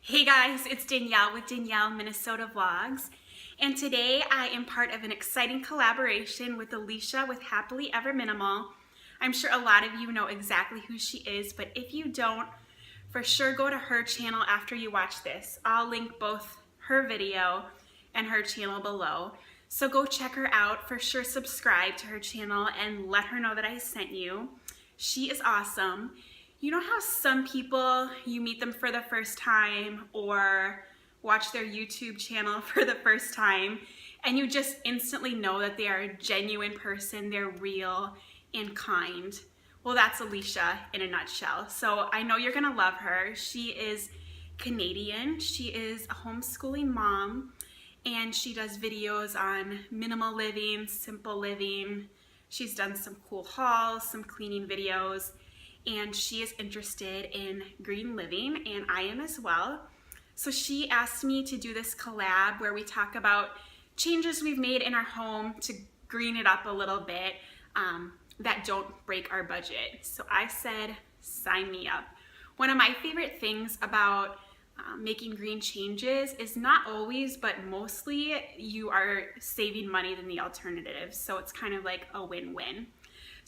Hey guys, it's Danielle with Danielle Minnesota Vlogs, and today I am part of an exciting collaboration with Alicia with Happily Ever Minimal. I'm sure a lot of you know exactly who she is, but if you don't, for sure go to her channel after you watch this. I'll link both her video and her channel below. So go check her out, for sure subscribe to her channel and let her know that I sent you. She is awesome. You know how some people, you meet them for the first time or watch their YouTube channel for the first time and you just instantly know that they are a genuine person, they're real and kind. Well, that's Alicia in a nutshell. So I know you're gonna love her. She is Canadian, she is a homeschooling mom, and she does videos on minimal living, simple living. She's done some cool hauls, some cleaning videos, and she is interested in green living, and I am as well. So she asked me to do this collab where we talk about changes we've made in our home to green it up a little bit that don't break our budget. So I said, sign me up. One of my favorite things about making green changes is not always, but mostly you are saving money than the alternative. So it's kind of like a win-win.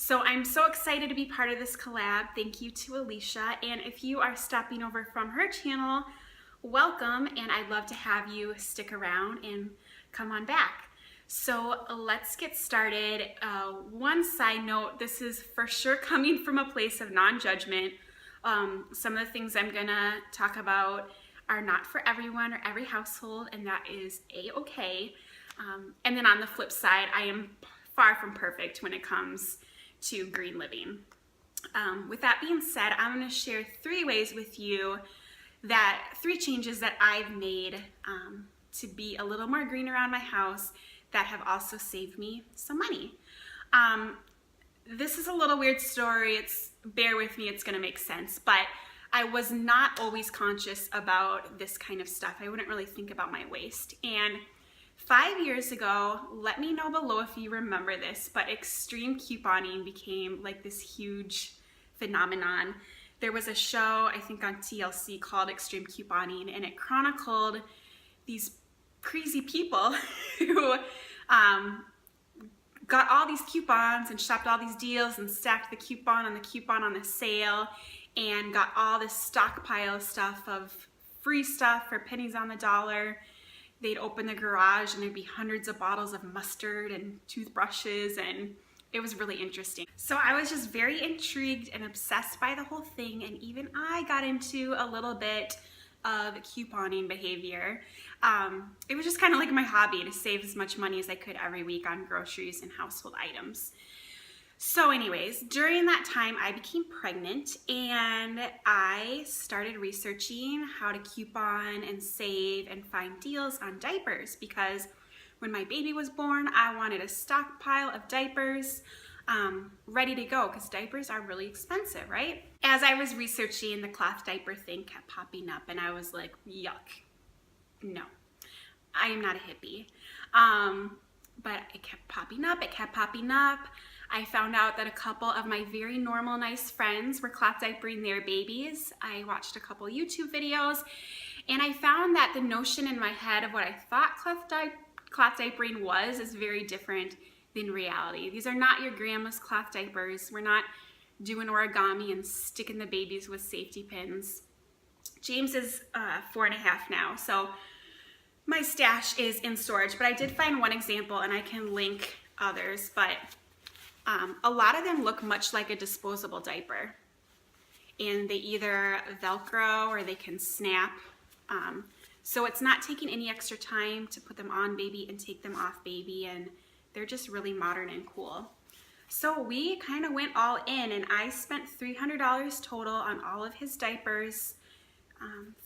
So I'm so excited to be part of this collab. Thank you to Alicia. And if you are stopping over from her channel, welcome. And I'd love to have you stick around and come on back. So let's get started. One side note, this is for sure coming from a place of non-judgment. Some of the things I'm gonna talk about are not for everyone or every household, and that is a-okay. And then on the flip side, I am far from perfect when it comes to green living. With that being said, I'm going to share three ways with you three changes that I've made to be a little more green around my house that have also saved me some money. This is a little weird story. Bear with me, it's going to make sense, but I was not always conscious about this kind of stuff. I wouldn't really think about my waste. And 5 years ago, let me know below if you remember this, but extreme couponing became like this huge phenomenon. There was a show, I think on TLC, called Extreme Couponing, and it chronicled these crazy people who got all these coupons and shopped all these deals and stacked the coupon on the sale and got all this stockpile stuff of free stuff for pennies on the dollar. They'd open the garage and there'd be hundreds of bottles of mustard and toothbrushes, and it was really interesting. So I was just very intrigued and obsessed by the whole thing, and even I got into a little bit of couponing behavior. It was just kind of like my hobby to save as much money as I could every week on groceries and household items. So anyways, during that time I became pregnant and I started researching how to coupon and save and find deals on diapers, because when my baby was born, I wanted a stockpile of diapers ready to go, because diapers are really expensive, right? As I was researching, the cloth diaper thing kept popping up and I was like, yuck, no, I am not a hippie. But it kept popping up. I found out that a couple of my very normal, nice friends were cloth diapering their babies. I watched a couple YouTube videos, and I found that the notion in my head of what I thought cloth diapering was is very different than reality. These are not your grandma's cloth diapers. We're not doing origami and sticking the babies with safety pins. James is 4.5 now, so my stash is in storage, but I did find one example, and I can link others, but a lot of them look much like a disposable diaper, and they either Velcro or they can snap. So it's not taking any extra time to put them on baby and take them off baby, and they're just really modern and cool. So we kind of went all in, and I spent $300 total on all of his diapers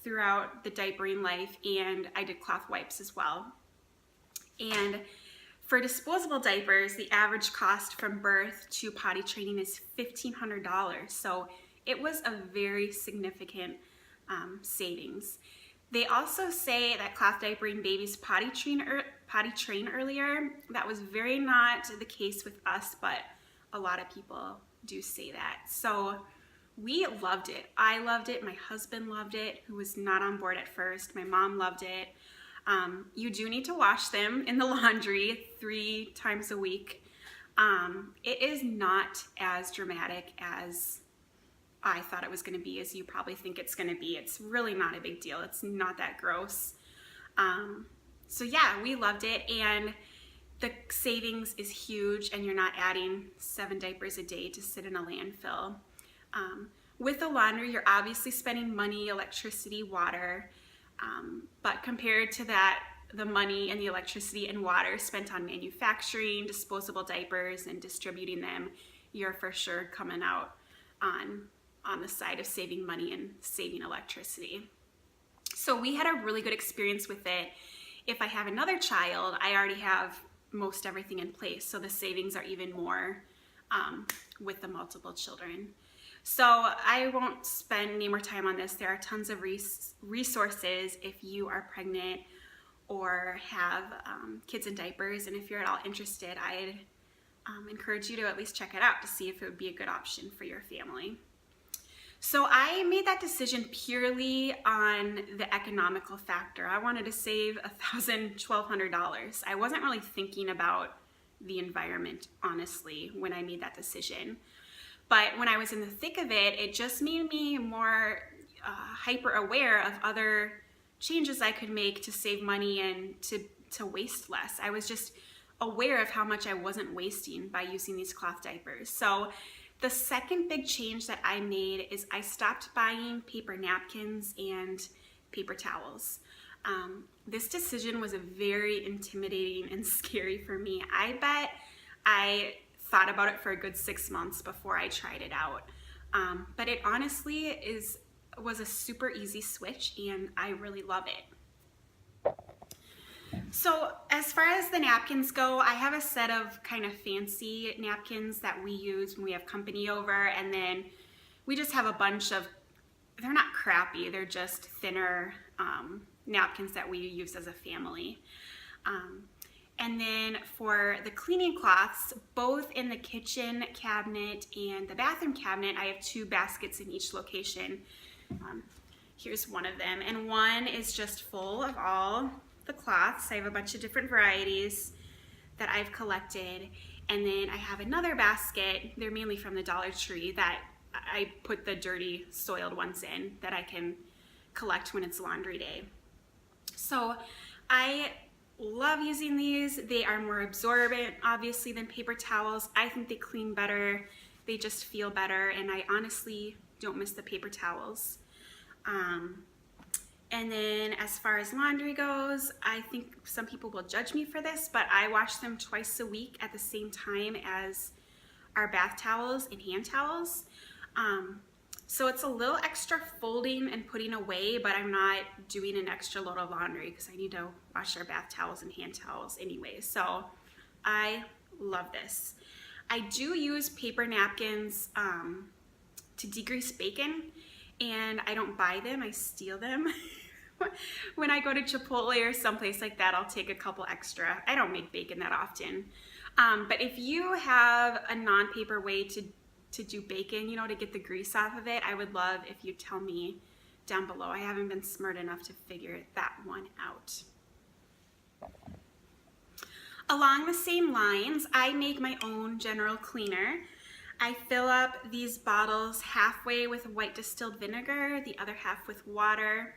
throughout the diapering life, and I did cloth wipes as well. And for disposable diapers, the average cost from birth to potty training is $1,500. So it was a very significant savings. They also say that cloth diapering babies potty train earlier. That was very not the case with us, but a lot of people do say that. So We loved it. I loved it. My husband loved it, who was not on board at first. My mom loved it. You do need to wash them in the laundry 3 times a week. It is not as dramatic as I thought it was going to be, as you probably think it's going to be. It's really not a big deal. It's not that gross. So yeah, we loved it, and the savings is huge, and you're not adding 7 diapers a day to sit in a landfill. With the laundry, you're obviously spending money, electricity, water, but compared to that, the money and the electricity and water spent on manufacturing disposable diapers and distributing them, you're for sure coming out on the side of saving money and saving electricity. So we had a really good experience with it. If I have another child, I already have most everything in place, so the savings are even more with the multiple children. So I won't spend any more time on this. There are tons of resources if you are pregnant or have kids in diapers, and if you're at all interested, I'd encourage you to at least check it out to see if it would be a good option for your family. So I made that decision purely on the economical factor. I wanted to save $1,000, $1,200. I wasn't really thinking about the environment, honestly, when I made that decision. But when I was in the thick of it, it just made me more hyper aware of other changes I could make to save money and to waste less. I was just aware of how much I wasn't wasting by using these cloth diapers. So the second big change that I made is I stopped buying paper napkins and paper towels. This decision was very intimidating and scary for me. I bet I thought about it for a good 6 months before I tried it out. But it honestly was a super easy switch, and I really love it. So as far as the napkins go, I have a set of kind of fancy napkins that we use when we have company over, and then we just have a bunch of, they're not crappy, they're just thinner napkins that we use as a family. And then for the cleaning cloths, both in the kitchen cabinet and the bathroom cabinet, I have 2 baskets in each location. Here's one of them, and one is just full of all the cloths. I have a bunch of different varieties that I've collected, and then I have another basket, they're mainly from the Dollar Tree, that I put the dirty, soiled ones in that I can collect when it's laundry day. So I love using these. They are more absorbent, obviously, than paper towels. I think they clean better, they just feel better, and I honestly don't miss the paper towels. And then as far as laundry goes, I think some people will judge me for this, but I wash them twice a week at the same time as our bath towels and hand towels. So it's a little extra folding and putting away, but I'm not doing an extra load of laundry because I need to wash our bath towels and hand towels anyway. So I love this. I do use paper napkins to degrease bacon, and I don't buy them, I steal them. When I go to Chipotle or someplace like that, I'll take a couple extra. I don't make bacon that often. But if you have a non-paper way to do bacon, you know, to get the grease off of it, I would love if you tell me down below. I haven't been smart enough to figure that one out. Along the same lines, I make my own general cleaner. I fill up these bottles halfway with white distilled vinegar, the other half with water,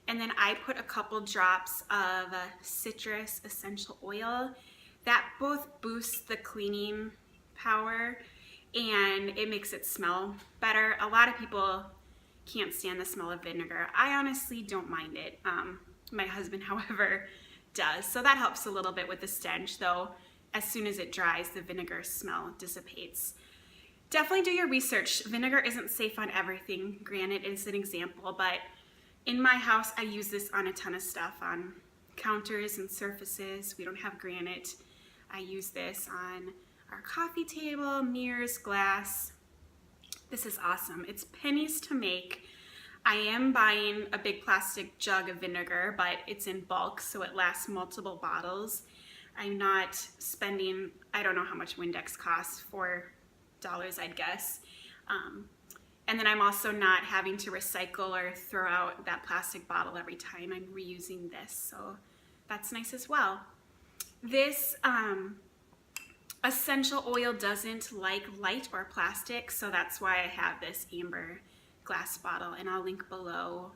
and then I put a couple drops of citrus essential oil. That both boosts the cleaning power and it makes it smell better. A lot of people can't stand the smell of vinegar. I honestly don't mind it. My husband, however, does. So that helps a little bit with the stench, though as soon as it dries, the vinegar smell dissipates. Definitely do your research. Vinegar isn't safe on everything. Granted, it's an example, but in my house, I use this on a ton of stuff, on counters and surfaces. We don't have granite. I use this on our coffee table, mirrors, glass. This is awesome. It's pennies to make. I am buying a big plastic jug of vinegar, but it's in bulk, so it lasts multiple bottles. I'm not spending, I don't know how much Windex costs, $4, I'd guess. And then I'm also not having to recycle or throw out that plastic bottle every time. I'm reusing this, so that's nice as well. This essential oil doesn't like light or plastic, so that's why I have this amber glass bottle, and I'll link below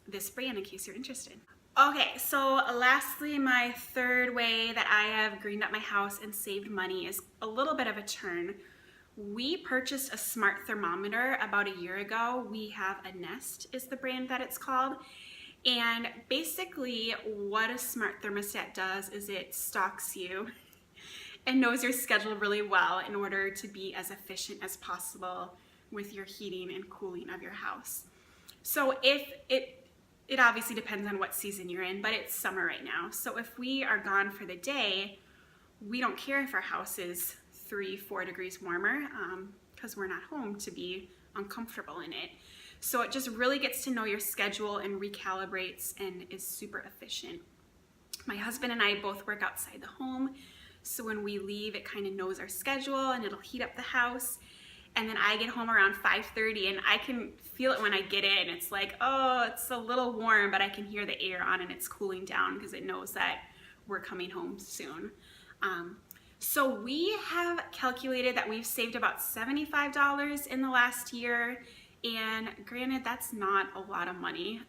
this brand in case you're interested. Okay, so lastly, my third way that I have greened up my house and saved money is a little bit of a turn. We purchased a smart thermometer about a year ago. We have a Nest is the brand that it's called. And basically what a smart thermostat does is it stalks you and knows your schedule really well in order to be as efficient as possible with your heating and cooling of your house. So if it obviously depends on what season you're in, but it's summer right now. So if we are gone for the day, we don't care if our house is 3-4 degrees warmer because we're not home to be uncomfortable in it. So it just really gets to know your schedule and recalibrates and is super efficient. My husband and I both work outside the home, so when we leave it kind of knows our schedule and it'll heat up the house. And then I get home around 5:30 and I can feel it when I get in. It's like, oh, it's a little warm, but I can hear the air on and it's cooling down because it knows that we're coming home soon. So we have calculated that we've saved about $75 in the last year. And granted, that's not a lot of money.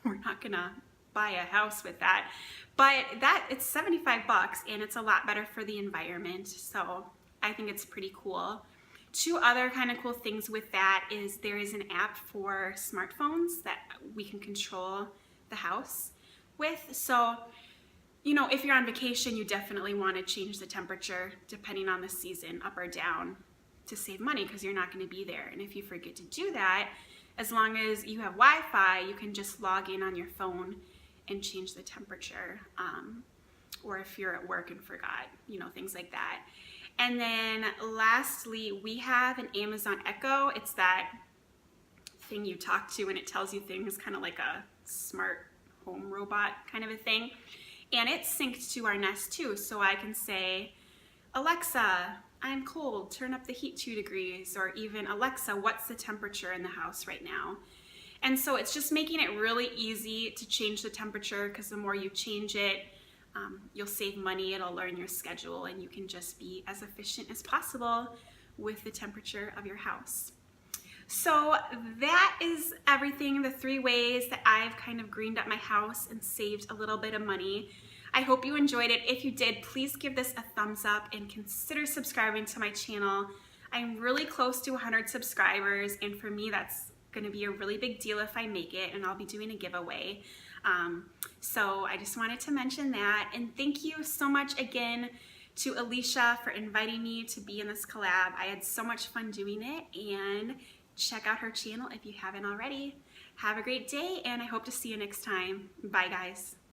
We're not gonna buy a house with that, but it's 75 bucks and it's a lot better for the environment. So I think it's pretty cool. Two other kind of cool things with that is there is an app for smartphones that we can control the house with. So, you know, if you're on vacation, you definitely want to change the temperature depending on the season, up or down, to save money because you're not going to be there. And if you forget to do that, as long as you have Wi-Fi, you can just log in on your phone and change the temperature. Or if you're at work and forgot, you know, things like that. And then lastly, we have an Amazon Echo. It's that thing you talk to and it tells you things, kind of like a smart home robot kind of a thing. And it's synced to our Nest too. So I can say, Alexa, I'm cold, turn up the heat 2 degrees, or even Alexa, what's the temperature in the house right now? And so it's just making it really easy to change the temperature because the more you change it, you'll save money, it'll learn your schedule, and you can just be as efficient as possible with the temperature of your house. So that is everything, the 3 ways that I've kind of greened up my house and saved a little bit of money. I hope you enjoyed it. If you did, please give this a thumbs up and consider subscribing to my channel. I'm really close to 100 subscribers, and for me that's going to be a really big deal if I make it, and I'll be doing a giveaway. So I just wanted to mention that, and thank you so much again to Alicia for inviting me to be in this collab. I had so much fun doing it, and check out her channel if you haven't already. Have a great day, and I hope to see you next time. Bye guys.